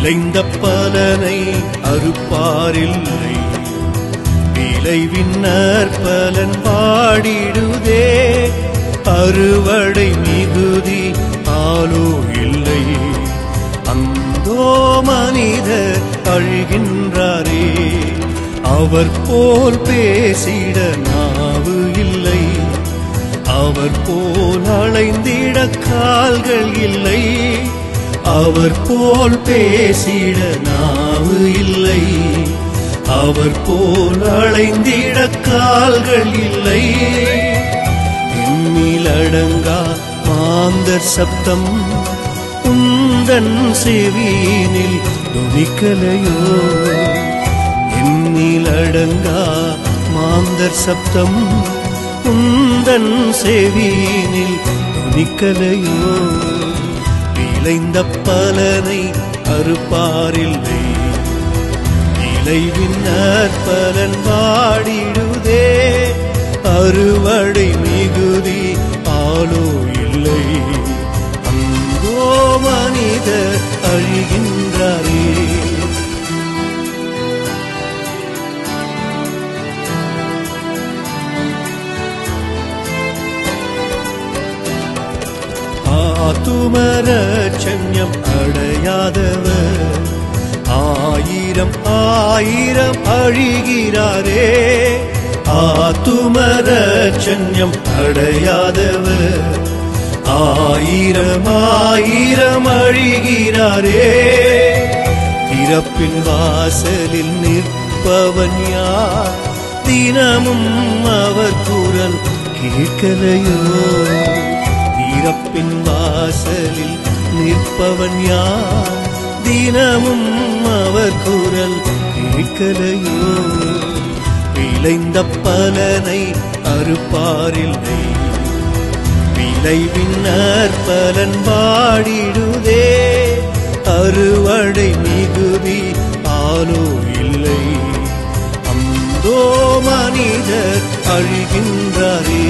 விளைந்த பலனை அறுப்பாரில்லை, விளைவின் நற்பலன் பாடிடுதே. அறுவடை மிகுதி ஆலோ இல்லை, அந்தோ மனிதர் அழுகின்றாரே. அவர் போல் பேசிட நாவு இல்லை, அவர் போல் அலைந்திட கால்கள் இல்லை. அவர் போல் பேசிட நாவு இல்லை, அவர் போல் அலைந்திட கால்கள் இல்லை. எண்ணிலடங்கா மாந்தர் சப்தம் உந்தன் செவியினில் துணிக்கலையோ. எண்ணிலடங்கா மாந்தர் சப்தம் உந்தன் செவியினில் துணிக்கலையோ. விளைந்த பலனை அறுப்பாரில்லை, விளைவின் நற்பலன் பாடிடுதே. அறுவடை மிகுதி ஆலோ இல்லை, அங்கோ மனிதர் அழிகின்றாரே. ஆத்துமரட்சண்யம் அடையாதவர் ஆயிரம் ஆயிரம் அழிகிறாரே. ஆத்துமரட்சண்யம் அடையாதவர் ஆயிரம் ஆயிரம் அழிகிறாரே. இறப்பின் வாசலில் நிற்பவன் யார், தினமும் அவர் குரல் கேட்கலையோ. இறப்பின் வாசலில் நிற்பவன் யார், தினமும் அவர் குரல் கேட்கலையோ. விளைந்த பலனை அறுப்பாரில்லை, விளைவின் நற்பலன் பாடிடுதே. அறுவடை மிகுதி ஆலோ இல்லை, அந்தோ மனிதர் அழிகின்றாரே.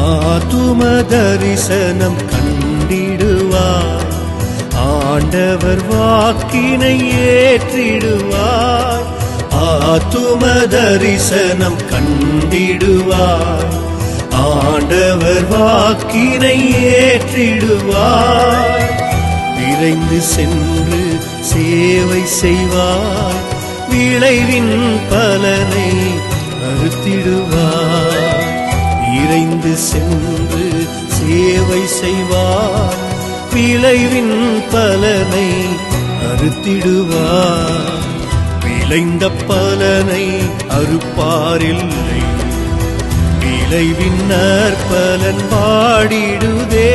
ஆத்தும தரிசனம் கண்டிடுவார், ஆண்டவர் வாக்கினை ஏற்றிடுவார். ஆத்தும தரிசனம் கண்டிடுவார், ஆண்டவர் வாக்கினை ஏற்றிடுவார். விரைந்து சென்று சேவை செய்வார், விளைவின் பலனை அறுத்திடுவார். விரைந்து சென்று சேவை செய்வார், விளைவின் பலனை அறுத்திடுவார். விளைந்த பலனை அறுப்பாரில்லை, விளைவின் நற்பலன் பாடிடுதே.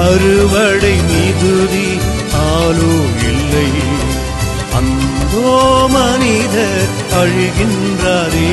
அறுவடை மிகுதி ஆலோ இல்லை, அந்தோ மனிதர் அழுகின்றாரே.